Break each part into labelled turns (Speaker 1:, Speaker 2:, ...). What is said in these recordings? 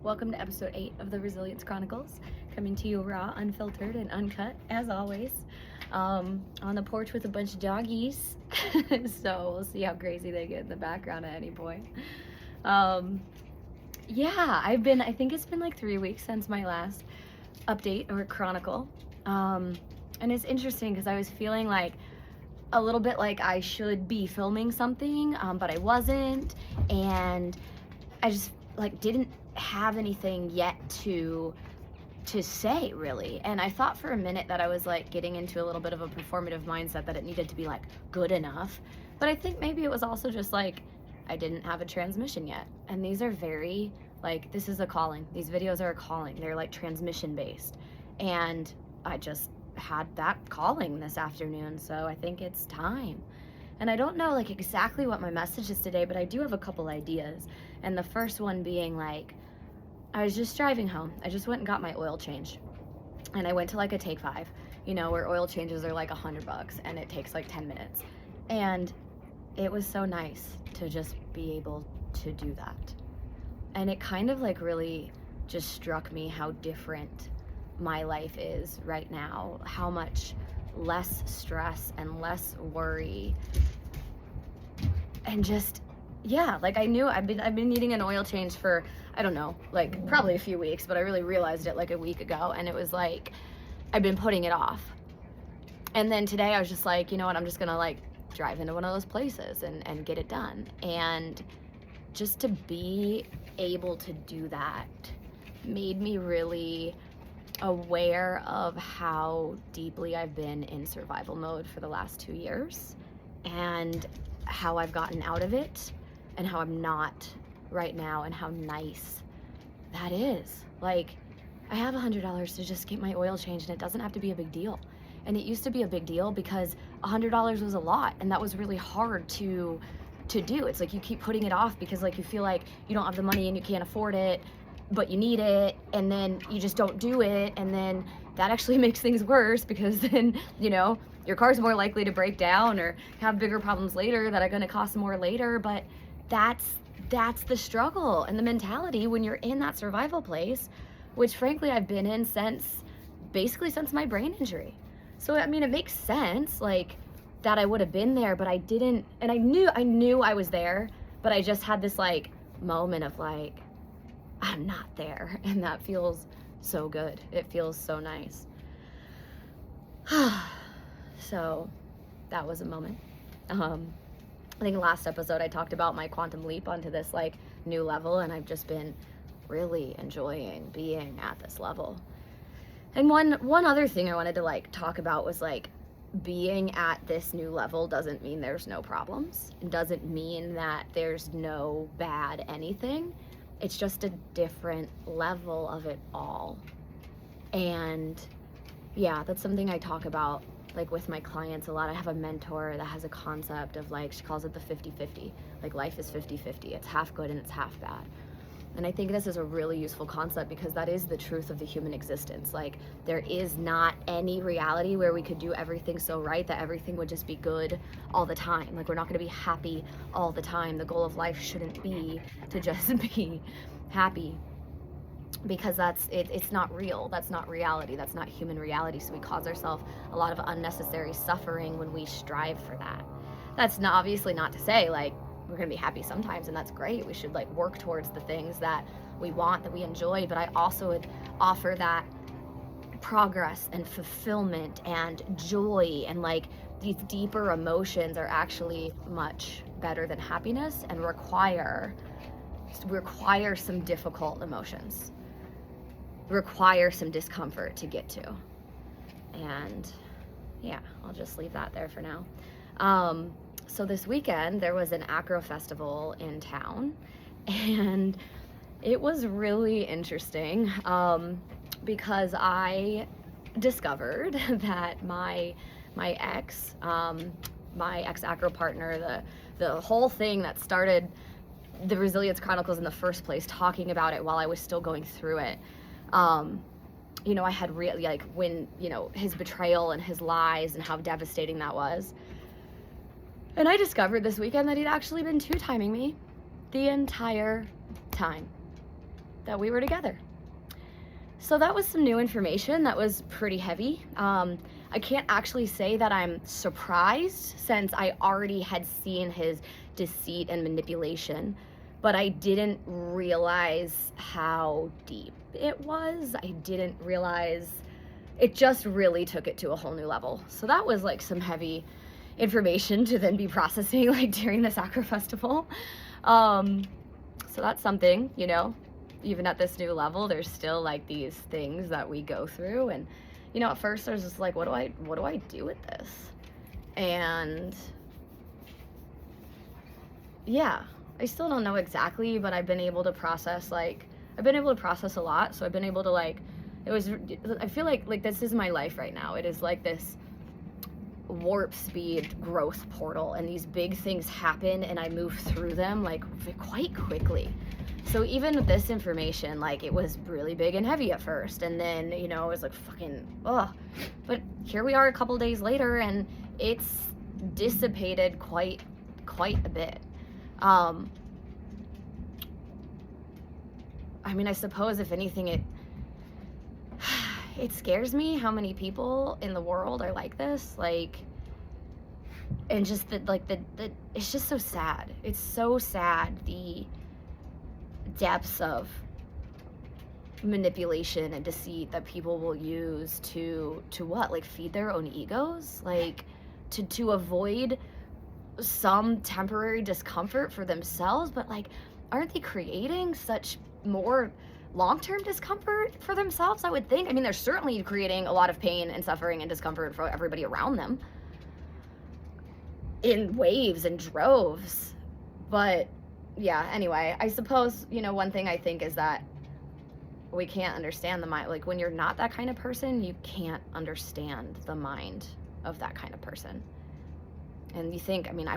Speaker 1: Welcome to episode 8 of the Resilience Chronicles, coming to you raw, unfiltered, and uncut, as always, on the porch with a bunch of doggies. So we'll see how crazy they get in the background at any point. Yeah, I think it's been like 3 weeks since my last update or chronicle. And it's interesting because I was feeling like a little bit like I should be filming something, but I wasn't, and I just like didn't have anything yet to say, really. And I thought for a minute that I was like getting into a little bit of a performative mindset, that it needed to be like good enough. But I think maybe it was also just like I didn't have a transmission yet. And these are very like, this is a calling. These videos are a calling. They're like transmission based. And I just had that calling this afternoon, so I think it's time. And I don't know like exactly what my message is today, but I do have a couple ideas. And the first one being like, I was just driving home. I just went and got my oil change. And I went to like a Take 5, you know, where oil changes are like $100 and it takes like 10 minutes. And it was so nice to just be able to do that. And it kind of like really just struck me how different my life is right now, how much less stress and less worry, and just, yeah, like I knew I've been needing an oil change for, I don't know, like probably a few weeks, but I really realized it like a week ago, and it was like I've been putting it off. And then today I was just like, you know what, I'm just gonna like drive into one of those places and get it done. And just to be able to do that made me really aware of how deeply I've been in survival mode for the last 2 years, and how I've gotten out of it, and how I'm not right now, and how nice that is. Like, I have $100 to just get my oil changed, and it doesn't have to be a big deal. And it used to be a big deal because $100 was a lot, and that was really hard to do. It's like you keep putting it off because like you feel like you don't have the money and you can't afford it, but you need it, and then you just don't do it, and then that actually makes things worse because then, you know, your car's more likely to break down or have bigger problems later that are going to cost more later. But that's the struggle and the mentality when you're in that survival place, which frankly I've been in basically since my brain injury. So I mean, it makes sense like that I would have been there, but I didn't, and I knew I was there, but I just had this like moment of like, I'm not there, and that feels so good. It feels so nice. So that was a moment. I think last episode I talked about my quantum leap onto this like new level, and I've just been really enjoying being at this level. And one other thing I wanted to like talk about was like, being at this new level doesn't mean there's no problems. It doesn't mean that there's no bad anything. It's just a different level of it all. And yeah, that's something I talk about like with my clients a lot. I have a mentor that has a concept of like, she calls it the 50-50. Like life is 50-50. It's half good and it's half bad. And I think this is a really useful concept because that is the truth of the human existence. Like, there is not any reality where we could do everything so right that everything would just be good all the time. Like, we're not going to be happy all the time. The goal of life shouldn't be to just be happy, because it's not real. That's not reality. That's not human reality. So we cause ourselves a lot of unnecessary suffering when we strive for that. That's not, obviously not to say like we're gonna be happy sometimes, and that's great. We should like work towards the things that we want, that we enjoy, but I also would offer that progress and fulfillment and joy and like these deeper emotions are actually much better than happiness, and require some difficult emotions, require some discomfort to get to. And yeah, I'll just leave that there for now. So this weekend there was an acro festival in town, and it was really interesting because I discovered that my ex acro partner, the whole thing that started the Resilience Chronicles in the first place, talking about it while I was still going through it, you know, I had really like, when, you know, his betrayal and his lies and how devastating that was. And I discovered this weekend that he'd actually been two-timing me the entire time. that we were together. So that was some new information that was pretty heavy. I can't actually say that I'm surprised since I already had seen his deceit and manipulation, but I didn't realize how deep it was. I didn't realize it just really took it to a whole new level. So that was like some heavy information to then be processing like during the Sacra Festival. So that's something, you know, even at this new level, there's still like these things that we go through. And, you know, at first there's just like, what do I do with this? And yeah, I still don't know exactly, but I've been able to process a lot. So I've been able to I feel like this is my life right now. It is like this warp speed growth portal, and these big things happen and I move through them like quite quickly. So even with this information, like it was really big and heavy at first, and then, you know, it was like fucking but here we are a couple days later and it's dissipated quite a bit. I mean, I suppose if anything, it scares me how many people in the world are like this, like, and just it's just so sad. It's so sad, the depths of manipulation and deceit that people will use to feed their own egos, like to avoid some temporary discomfort for themselves, but like, aren't they creating such more long-term discomfort for themselves, I would think? I mean, they're certainly creating a lot of pain and suffering and discomfort for everybody around them in waves and droves. But yeah, anyway, I suppose, you know, one thing I think is that we can't understand the mind. Like, when you're not that kind of person, you can't understand the mind of that kind of person. And you think, I mean,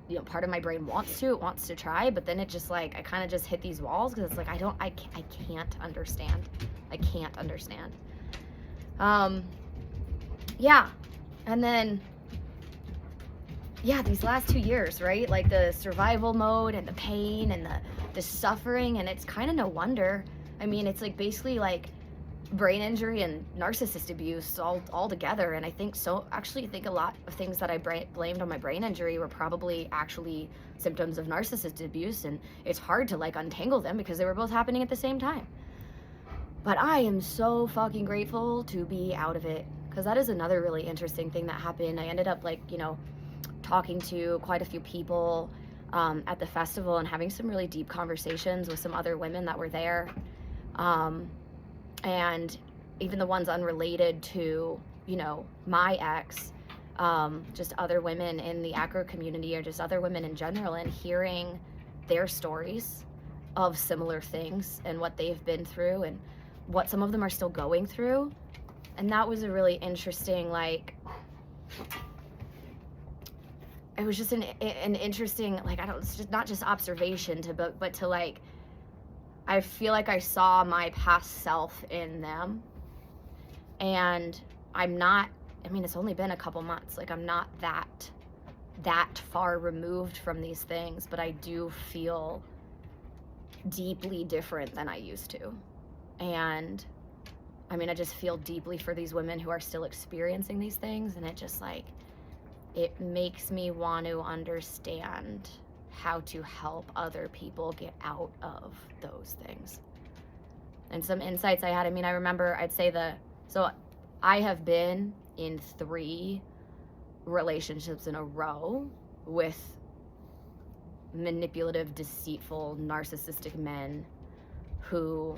Speaker 1: you know, part of my brain wants to try, but then it just like, I kind of just hit these walls because it's like, I can't understand. I can't understand. Yeah. And then, yeah, these last 2 years, right? Like the survival mode and the pain and the suffering, and it's kind of no wonder. I mean, it's like basically like brain injury and narcissist abuse all together. And I think a lot of things that I blamed on my brain injury were probably actually symptoms of narcissist abuse, and it's hard to like untangle them because they were both happening at the same time. But I am so fucking grateful to be out of it, because that is another really interesting thing that happened. I ended up like, you know, talking to quite a few people at the festival and having some really deep conversations with some other women that were there. And even the ones unrelated to, you know, my ex, just other women in the acro community, or just other women in general, and hearing their stories of similar things and what they've been through and what some of them are still going through. And that was a really interesting, like, it was just an interesting, like, it's just not just observation but to like, I feel like I saw my past self in them, and it's only been a couple months. Like, I'm not that far removed from these things, but I do feel deeply different than I used to. And I mean, I just feel deeply for these women who are still experiencing these things, and it just like, it makes me want to understand how to help other people get out of those things. And some insights I had, I mean, I remember so I have been in 3 relationships in a row with manipulative, deceitful, narcissistic men who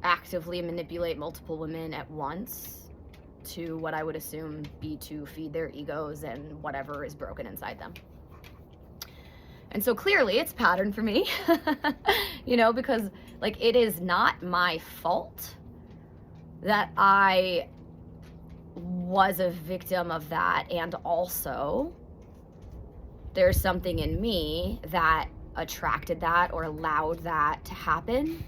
Speaker 1: actively manipulate multiple women at once to what I would assume be to feed their egos and whatever is broken inside them. And so clearly it's a pattern for me, you know, because like, it is not my fault that I was a victim of that. And also there's something in me that attracted that or allowed that to happen,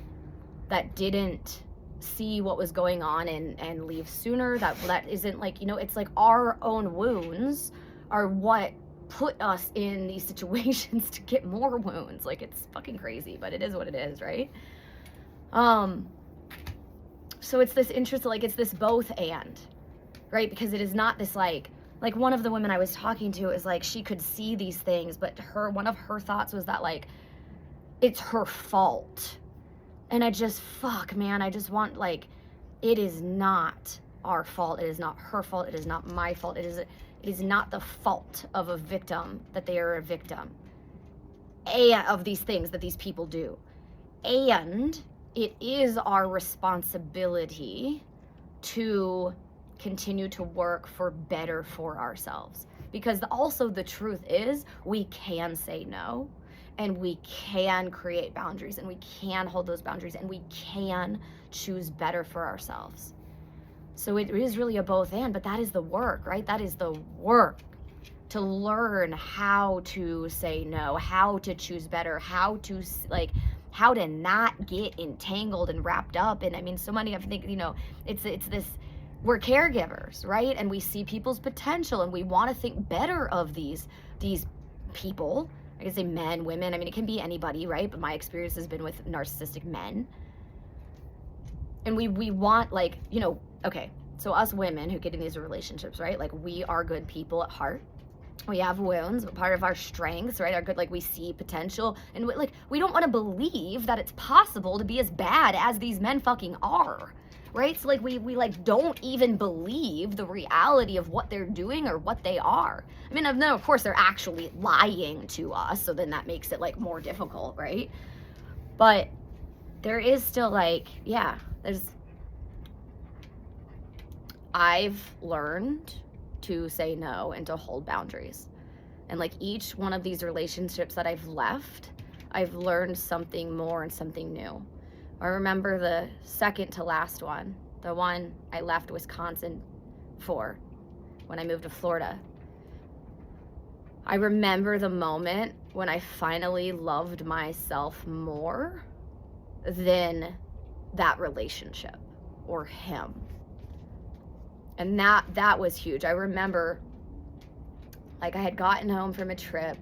Speaker 1: that didn't see what was going on and leave sooner. That isn't like, you know, it's like our own wounds are what put us in these situations to get more wounds. Like, it's fucking crazy, but it is what it is, right? So it's this interest, like, it's this both and, right? Because it is not this like one of the women I was talking to is like, she could see these things, but one of her thoughts was that like, it's her fault. And I just, fuck, man, I just want, like, it is not our fault. It is not her fault. It is not my fault. It is not the fault of a victim that they are a victim of these things that these people do. And it is our responsibility to continue to work for better for ourselves. Because also the truth is, we can say no, and we can create boundaries, and we can hold those boundaries, and we can choose better for ourselves. So it is really a both and, but that is the work, right? That is the work, to learn how to say no, how to choose better, how to not get entangled and wrapped up. And I mean, so many, I think, you know, it's this, we're caregivers, right? And we see people's potential, and we want to think better of these people. I can say men, women, I mean, it can be anybody, right? But my experience has been with narcissistic men. And we want, like, you know, okay, so us women who get in these relationships, right? Like, we are good people at heart. We have wounds, but part of our strengths, right, are good, like, we see potential, and we don't want to believe that it's possible to be as bad as these men fucking are, right? So, like, we like, don't even believe the reality of what they're doing or what they are. I mean, then, of course, they're actually lying to us, so then that makes it, like, more difficult, right? But there is still, like, yeah, I've learned to say no and to hold boundaries. And like, each one of these relationships that I've left, I've learned something more and something new. I remember the second to last one, the one I left Wisconsin for when I moved to Florida. I remember the moment when I finally loved myself more than that relationship or him. And that was huge. I remember, like, I had gotten home from a trip,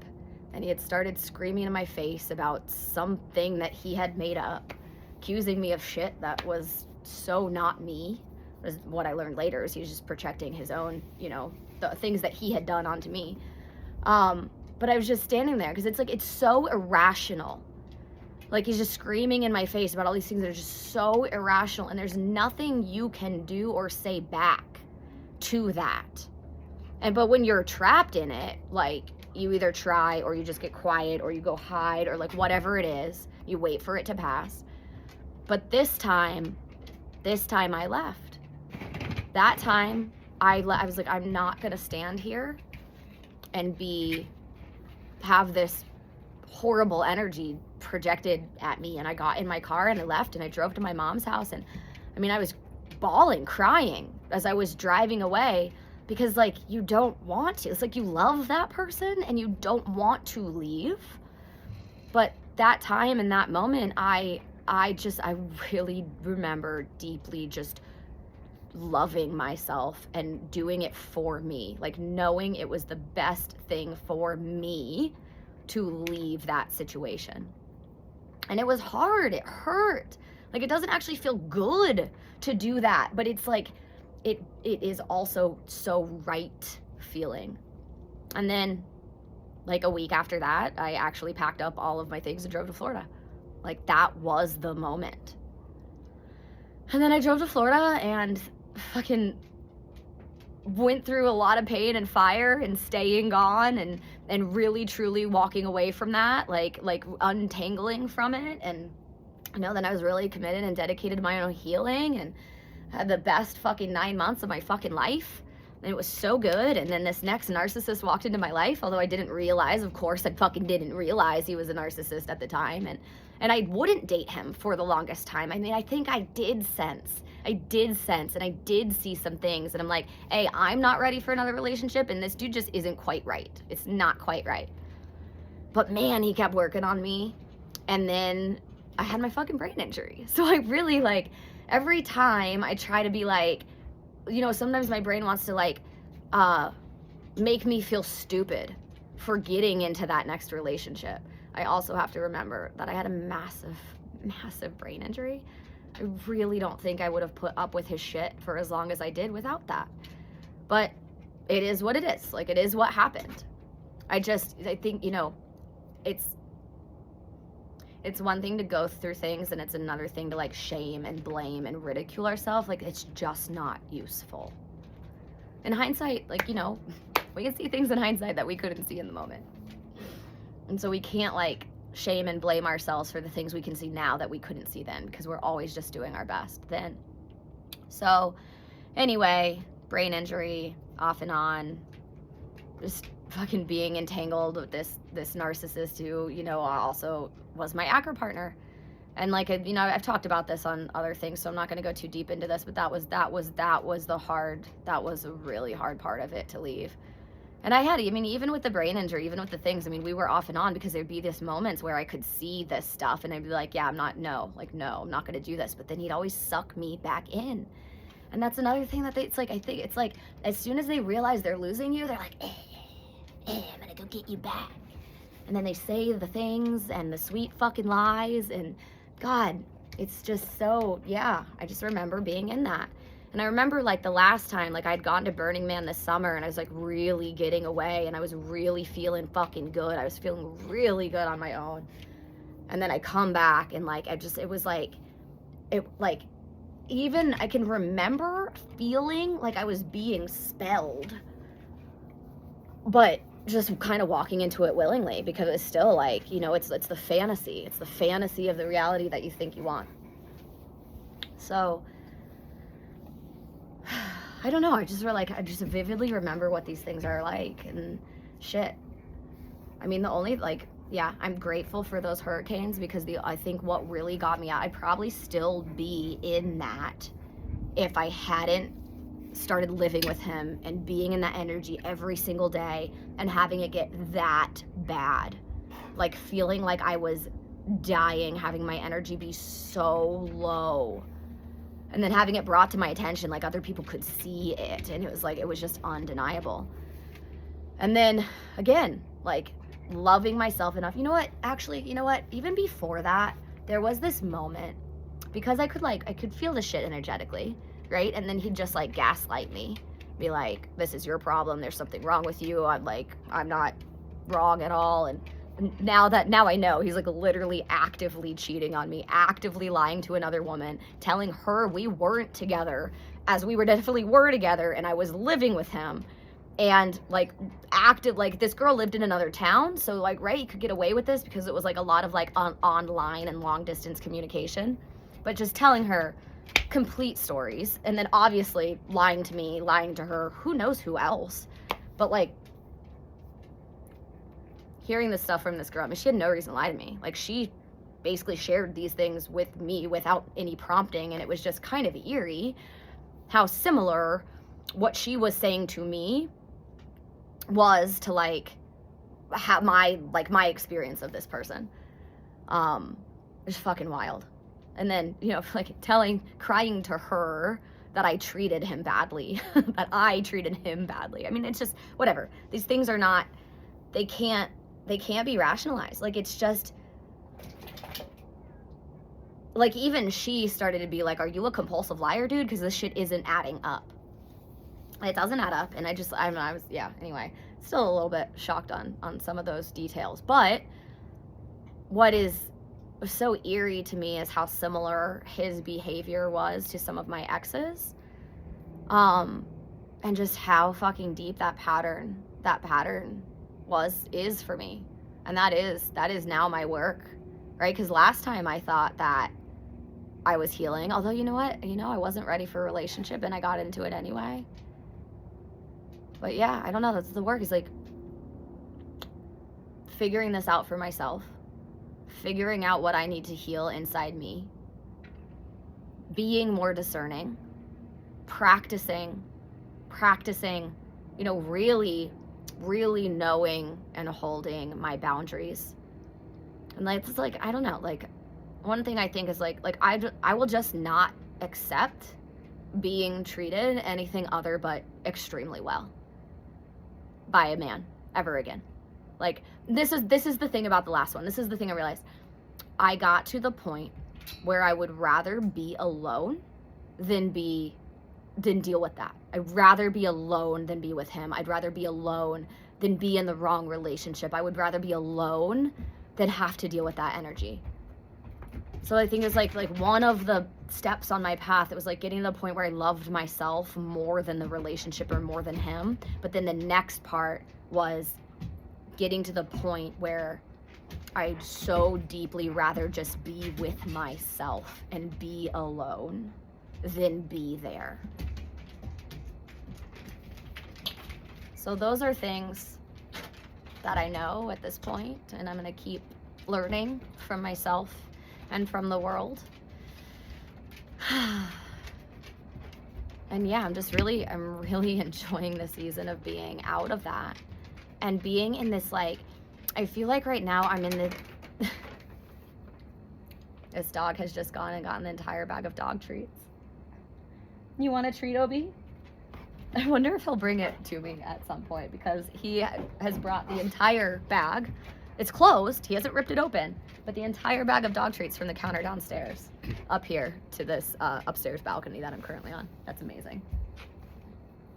Speaker 1: and he had started screaming in my face about something that he had made up, accusing me of shit that was so not me. Was what I learned later, is he was just projecting his own, you know, the things that he had done onto me. But I was just standing there, because it's like, it's so irrational. Like, he's just screaming in my face about all these things that are just so irrational, and there's nothing you can do or say back to that. But when you're trapped in it, like, you either try, or you just get quiet, or you go hide, or like, whatever it is, you wait for it to pass. But this time I left. That time I was like, I'm not gonna stand here and have this horrible energy projected at me. And I got in my car and I left, and I drove to my mom's house, and I mean, I was bawling, crying as I was driving away, because like, you don't want to. It's like, you love that person and you don't want to leave. But that time and that moment, I really remember deeply just loving myself and doing it for me, like, knowing it was the best thing for me to leave that situation. And it was hard, it hurt. Like, it doesn't actually feel good to do that, but it's like, it is also so right feeling. And then, like, a week after that, I actually packed up all of my things and drove to Florida. Like, that was the moment. And then I drove to Florida and fucking went through a lot of pain and fire and staying gone and really truly walking away from that, like untangling from it. And you know, then I was really committed and dedicated to my own healing, and had the best fucking 9 months of my fucking life. And it was so good. And then this next narcissist walked into my life, although I didn't realize, of course, I fucking didn't realize he was a narcissist at the time. And I wouldn't date him for the longest time. I mean, I think I did sense, and I did see some things. And I'm like, hey, I'm not ready for another relationship, and this dude just isn't quite right. It's not quite right. But man, he kept working on me. And then I had my fucking brain injury. So I really, like, every time I try to be like, you know, sometimes my brain wants to, like, make me feel stupid. for getting into that next relationship, I also have to remember that I had a massive, massive brain injury. I really don't think I would have put up with his shit for as long as I did without that. But it is what it is. Like, it is what happened. I think, you know, it's one thing to go through things, and it's another thing to, like, shame and blame and ridicule ourselves. Like, it's just not useful. In hindsight, like, you know, we can see things in hindsight that we couldn't see in the moment. And so we can't, like, shame and blame ourselves for the things we can see now that we couldn't see then, because we're always just doing our best then. So anyway, brain injury, off and on, just fucking being entangled with this narcissist who, you know, also was my actor partner. And, like, you know, I've talked about this on other things, so I'm not going to go too deep into this, but that was a really hard part of it to leave. And I mean, even with the brain injury, even with the things, I mean, we were off and on because there'd be this moments where I could see this stuff and I'd be like, yeah, no, I'm not going to do this. But then he'd always suck me back in. And that's another thing that I think it's like, as soon as they realize they're losing you, they're like, I'm going to go get you back. And then they say the things and the sweet fucking lies, and God, it's just so, yeah, I just remember being in that. And I remember, like, the last time, like, I'd gone to Burning Man this summer, and I was, like, really getting away, and I was really feeling fucking good. I was feeling really good on my own. And then I come back, and, like, even I can remember feeling like I was being spelled, but just kind of walking into it willingly, because it's still, like, you know, it's the fantasy. It's the fantasy of the reality that you think you want. So I don't know, I just vividly remember what these things are like, and shit. I mean, I'm grateful for those hurricanes, because I think what really got me out, I'd probably still be in that if I hadn't started living with him and being in that energy every single day and having it get that bad. Like, feeling like I was dying, having my energy be so low. And then having it brought to my attention, like, other people could see it, and it was just undeniable. And then, again, like, loving myself enough. You know what? Even before that, there was this moment, because I could feel the shit energetically, right? And then he'd just, like, gaslight me, be like, this is your problem, there's something wrong with you, I'm not wrong at all. And now I know he's, like, literally actively cheating on me, actively lying to another woman, telling her we weren't together, as we definitely were together, and I was living with him. And, like, this girl lived in another town, so, like, right, you could get away with this because it was, like, a lot of, like, online and long distance communication, but just telling her complete stories, and then obviously lying to me, lying to her, who knows who else. But, like, hearing this stuff from this girl, I mean, she had no reason to lie to me. Like, she basically shared these things with me without any prompting, and it was just kind of eerie how similar what she was saying to me was to, like, my experience of this person. It's fucking wild. And then, you know, like, crying to her that I treated him badly, that I treated him badly. I mean, it's just, whatever. These things are not, they can't be rationalized. Like, it's just, like, even she started to be like, are you a compulsive liar, dude? Because this shit isn't adding up. It doesn't add up. And anyway, still a little bit shocked on some of those details. But what is so eerie to me is how similar his behavior was to some of my exes. And just how fucking deep that pattern is for me. And that is now my work, right? Because last time I thought that I was healing, although, you know what, I wasn't ready for a relationship and I got into it anyway. But yeah, I don't know, that's the work, is like figuring this out for myself, figuring out what I need to heal inside me, being more discerning, practicing, you know, really knowing and holding my boundaries. And, like, it's like, I don't know, like, one thing I think is like I will just not accept being treated anything other but extremely well by a man ever again. Like, this is the thing about the last one. This is the thing I realized. I got to the point where I would rather be alone than deal with that. I'd rather be alone than be with him. I'd rather be alone than be in the wrong relationship. I would rather be alone than have to deal with that energy. So I think it's like one of the steps on my path. It was like getting to the point where I loved myself more than the relationship or more than him. But then the next part was getting to the point where I'd so deeply rather just be with myself and be alone than be there. So those are things that I know at this point, and I'm going to keep learning from myself and from the world. And yeah, I'm really enjoying the season of being out of that and being in this, like, I feel like right now I'm in the this dog has just gone and gotten the entire bag of dog treats. You want a treat, Obi? I wonder if he'll bring it to me at some point, because he has brought the entire bag. It's closed. He hasn't ripped it open, but the entire bag of dog treats from the counter downstairs up here to this upstairs balcony that I'm currently on. That's amazing.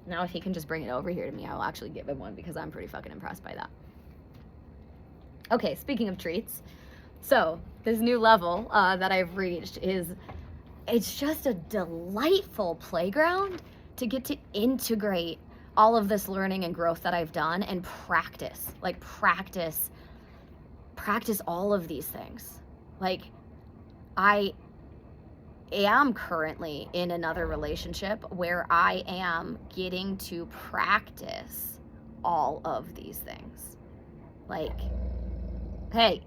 Speaker 1: Now, if he can just bring it over here to me, I will actually give him one, because I'm pretty fucking impressed by that. Okay, speaking of treats, so this new level that I've reached it's just a delightful playground to get to integrate all of this learning and growth that I've done and practice all of these things. Like, I am currently in another relationship where I am getting to practice all of these things. Like, hey,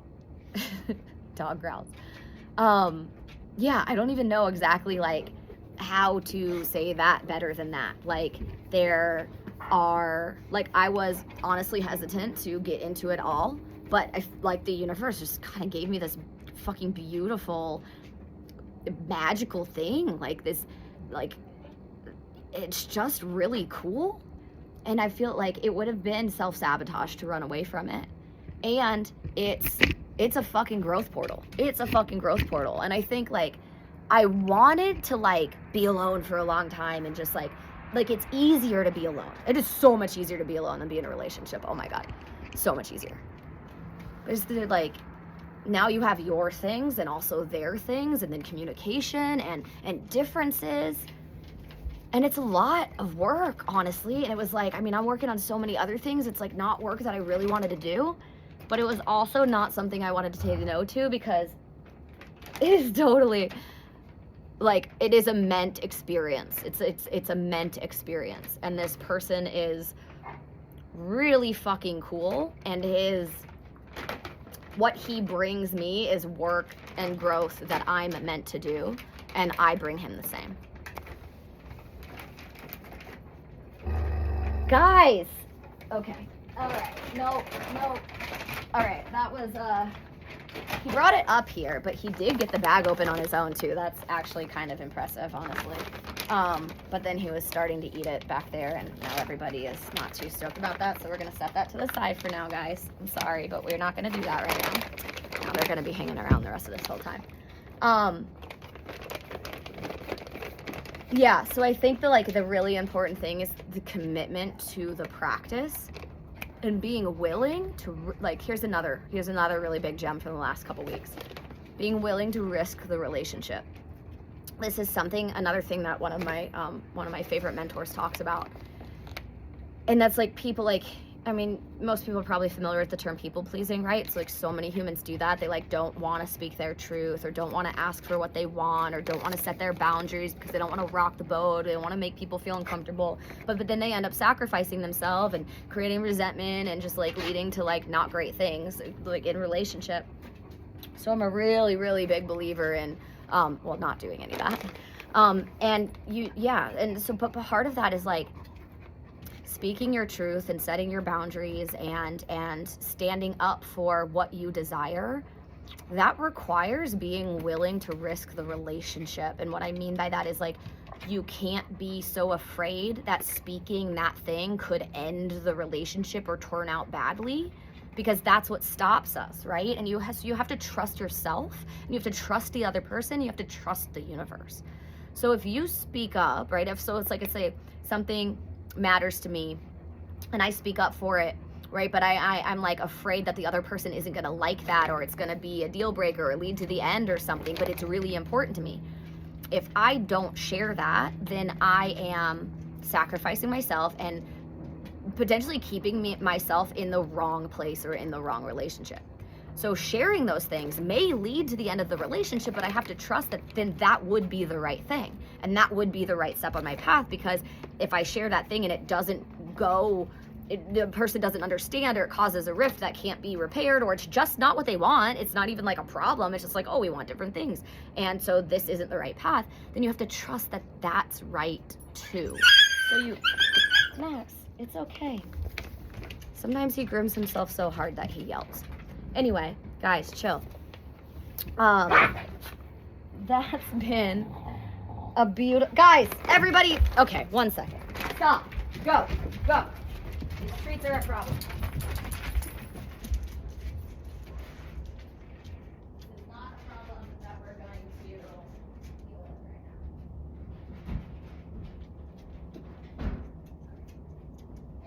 Speaker 1: dog growls. Yeah, I don't even know exactly like how to say that better than that. Like, there are, like, I was honestly hesitant to get into it all, but like the universe just kind of gave me this fucking beautiful, magical thing. Like this, like, it's just really cool. And I feel like it would have been self-sabotage to run away from it. And it's a fucking growth portal. It's a fucking growth portal. And I think, like, I wanted to, like, be alone for a long time and just, like, it's easier to be alone. It is so much easier to be alone than be in a relationship. Oh, my God. So much easier. There's the, like, now you have your things and also their things, and then communication and differences. And it's a lot of work, honestly. And it was like, I mean, I'm working on so many other things. It's, like, not work that I really wanted to do. But it was also not something I wanted to say no to, because it is totally, like, it is a meant experience. It's a meant experience. And this person is really fucking cool, and what he brings me is work and growth that I'm meant to do, and I bring him the same. Guys! Okay. Alright. No. Alright, that was, he brought it up here, but he did get the bag open on his own, too. That's actually kind of impressive, honestly. But then he was starting to eat it back there, and now everybody is not too stoked about that, so we're going to set that to the side for now, guys. I'm sorry, but we're not going to do that right now. Now they're going to be hanging around the rest of this whole time. Yeah, so I think the really important thing is the commitment to the practice. And being willing to, like, here's another really big gem from the last couple weeks. Being willing to risk the relationship. This is another thing that one of my favorite mentors talks about. And that's, like, people, like, I mean, most people are probably familiar with the term people pleasing, right? It's like so many humans do that. They, like, don't want to speak their truth, or don't want to ask for what they want, or don't want to set their boundaries because they don't want to rock the boat. They don't want to make people feel uncomfortable. But then they end up sacrificing themselves and creating resentment and just, like, leading to, like, not great things, like, in relationship. So I'm a really, really big believer in, not doing any of that. But part of that is, like, speaking your truth and setting your boundaries and standing up for what you desire. That requires being willing to risk the relationship. And what I mean by that is, like, you can't be so afraid that speaking that thing could end the relationship or turn out badly, because that's what stops us, right? And you have to trust yourself, and you have to trust the other person, you have to trust the universe. So if you speak up, right? It's like, it's say something matters to me and I speak up for it, right? But I'm like afraid that the other person isn't gonna like that, or it's gonna be a deal breaker or lead to the end or something, but it's really important to me. If I don't share that, then I am sacrificing myself and potentially keeping myself in the wrong place or in the wrong relationship. So sharing those things may lead to the end of the relationship, but I have to trust that then that would be the right thing. And that would be the right step on my path, because if I share that thing and it doesn't go, the person doesn't understand, or it causes a rift that can't be repaired, or it's just not what they want, it's not even like a problem, it's just like, oh, we want different things, and so this isn't the right path, then you have to trust that that's right too. So Max, it's okay. Sometimes he grooms himself so hard that he yells. Anyway, guys, chill. That's been a beautiful, guys, everybody, okay, 1 second. Stop, go. These treats are a problem. It's not a problem that we're going to deal with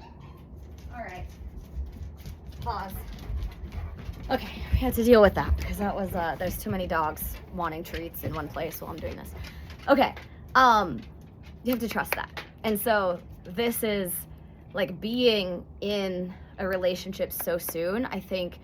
Speaker 1: right now. All right. Pause. Okay, we had to deal with that because that was there's too many dogs wanting treats in one place while I'm doing this. Okay. You have to trust that. And so this is like being in a relationship so soon. I think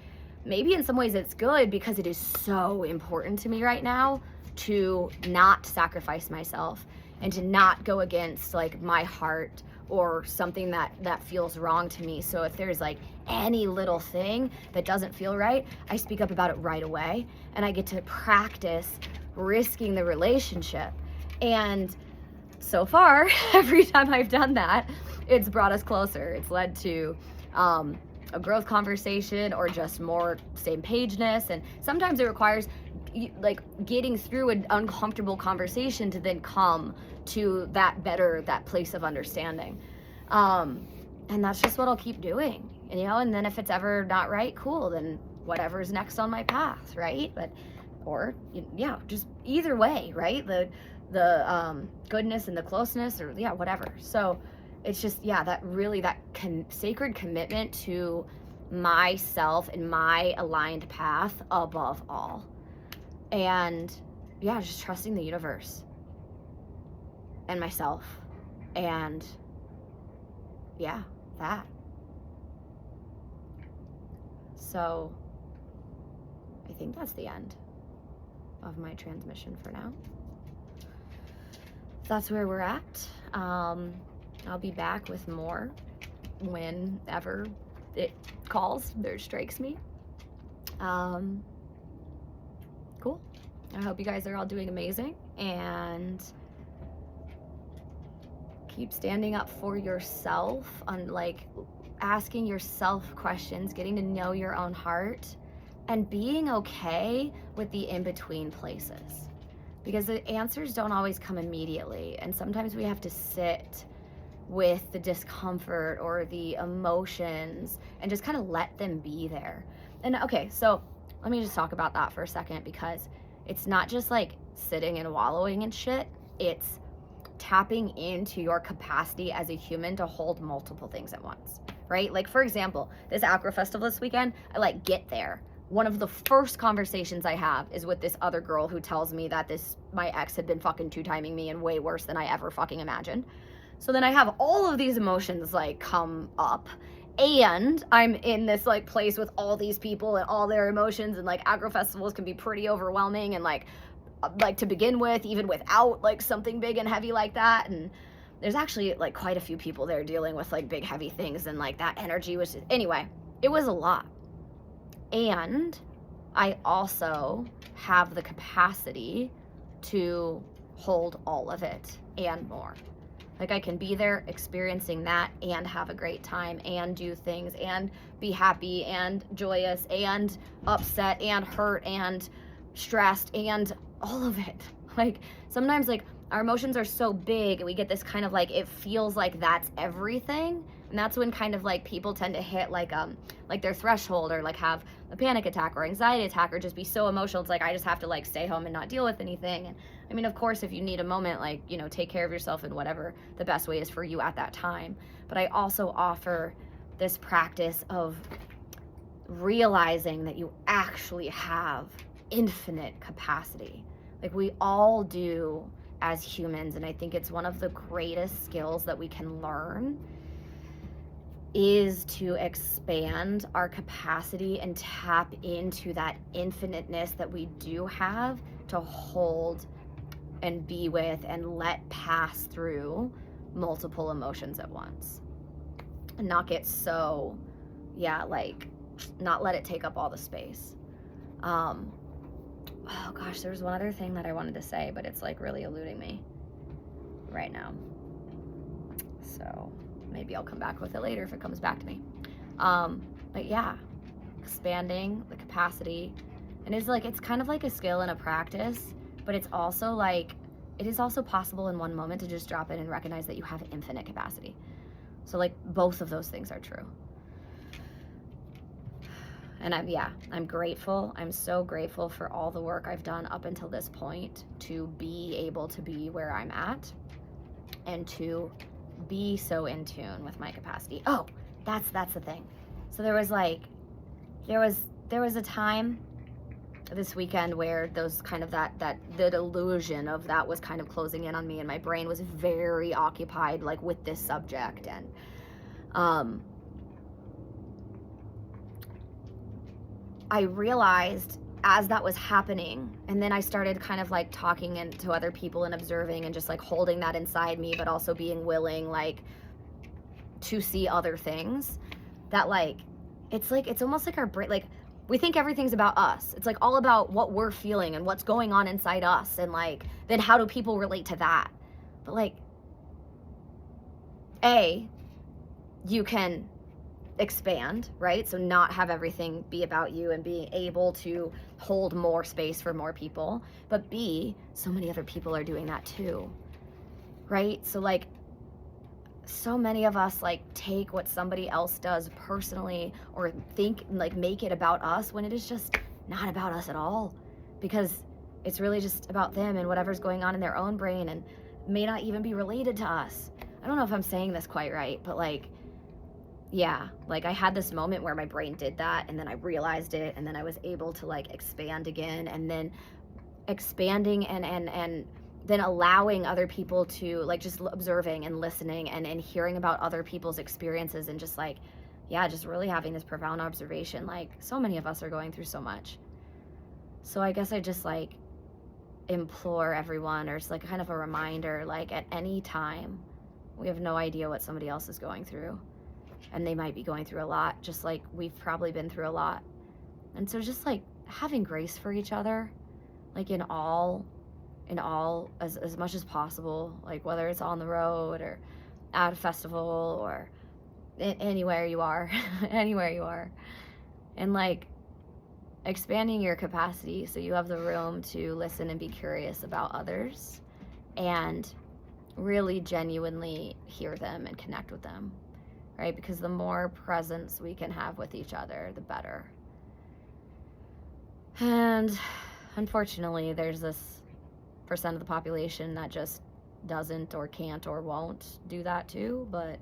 Speaker 1: maybe in some ways it's good because it is so important to me right now to not sacrifice myself and to not go against like my heart or something that feels wrong to me. So if there's like any little thing that doesn't feel right, I speak up about it right away, and I get to practice risking the relationship. And so far, every time I've done that, it's brought us closer. It's led to a growth conversation or just more same pageness. And sometimes it requires like getting through an uncomfortable conversation to then come to that place of understanding. And that's just what I'll keep doing, you know, and then if it's ever not right, cool, then whatever's next on my path, right? Just either way, right? The goodness and the closeness, or whatever. So it's just, that sacred commitment to myself and my aligned path above all. And just trusting the universe and myself, and that. So I think that's the end of my transmission for now. That's where we're at. I'll be back with more whenever it calls or strikes me. Cool. I hope you guys are all doing amazing, and keep standing up for yourself, on like asking yourself questions, getting to know your own heart, and being okay with the in-between places, because the answers don't always come immediately, and sometimes we have to sit with the discomfort or the emotions and just kind of let them be there. And okay, so let me just talk about that for a second, because it's not just like sitting and wallowing in shit, it's tapping into your capacity as a human to hold multiple things at once, right? Like, for example, this Acro Festival this weekend, I get there. One of the first conversations I have is with this other girl who tells me that my ex had been fucking two-timing me and way worse than I ever fucking imagined. So then I have all of these emotions come up, and I'm in this place with all these people and all their emotions, and Agro festivals can be pretty overwhelming, and to begin with, even without something big and heavy like that. And there's actually quite a few people there dealing with big heavy things, and that energy was just, anyway, it was a lot. And I also have the capacity to hold all of it and more. I can be there experiencing that and have a great time and do things and be happy and joyous and upset and hurt and stressed and all of it. Sometimes our emotions are so big, and we get this kind of it feels like that's everything. And that's when kind of like people tend to hit like their threshold, or like have a panic attack or anxiety attack, or just be so emotional. It's like, I just have to like stay home and not deal with anything. And I mean, of course, if you need a moment, like, you know, take care of yourself in whatever the best way is for you at that time. But I also offer this practice of realizing that you actually have infinite capacity. Like we all do as humans. And I think it's one of the greatest skills that we can learn, is to expand our capacity and tap into that infiniteness that we do have to hold and be with and let pass through multiple emotions at once, and not get so, like not let it take up all the space. Oh gosh, there was one other thing that I wanted to say, but it's like really eluding me right now. So maybe I'll come back with it later if it comes back to me. But yeah, expanding the capacity. And it's kind of like a skill and a practice, but it's also like, it is also possible in one moment to just drop in and recognize that you have infinite capacity. So like both of those things are true. And I'm grateful. I'm so grateful for all the work I've done up until this point to be able to be where I'm at and to be so in tune with my capacity. Oh, that's the thing. So there was a time this weekend where those kind of that the delusion of that was kind of closing in on me, and my brain was very occupied like with this subject. And I realized as that was happening, and then I started kind of like talking to other people and observing and just like holding that inside me, but also being willing like to see other things, that like it's almost like our brain, like we think everything's about us. It's like all about what we're feeling and what's going on inside us, and like then how do people relate to that. But like, you can expand, right? So not have everything be about you and being able to hold more space for more people. But B, so many other people are doing that too, right? So like, so many of us like take what somebody else does personally, or think like make it about us, when it is just not about us at all, because it's really just about them and whatever's going on in their own brain, and may not even be related to us. I don't know if I'm saying this quite right, but like, yeah, like I had this moment where my brain did that, and then I realized it, and then I was able to like expand again, and then expanding and then allowing other people to like just observing and listening and hearing about other people's experiences, and just like, just really having this profound observation. Like so many of us are going through so much. So I guess I just like implore everyone, or it's like kind of a reminder, like at any time, we have no idea what somebody else is going through. And they might be going through a lot, just like we've probably been through a lot. And so just like having grace for each other, like in all as much as possible, like whether it's on the road or at a festival or anywhere you are, anywhere you are. And like expanding your capacity so you have the room to listen and be curious about others and really genuinely hear them and connect with them. Right? Because the more presence we can have with each other, the better. And unfortunately, there's this percent of the population that just doesn't or can't or won't do that too, but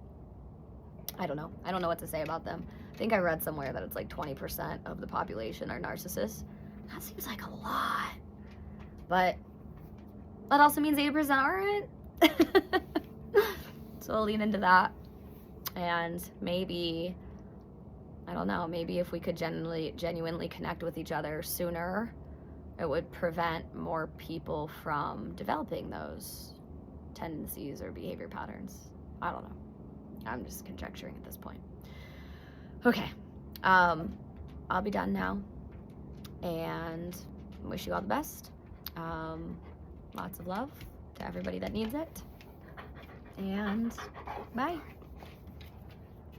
Speaker 1: I don't know. I don't know what to say about them. I think I read somewhere that it's like 20% of the population are narcissists. That seems like a lot. But that also means 80% aren't. So I'll lean into that. And maybe, I don't know, maybe if we could genuinely connect with each other sooner, it would prevent more people from developing those tendencies or behavior patterns. I don't know. I'm just conjecturing at this point. Okay. I'll be done now. And wish you all the best. Lots of love to everybody that needs it. And bye.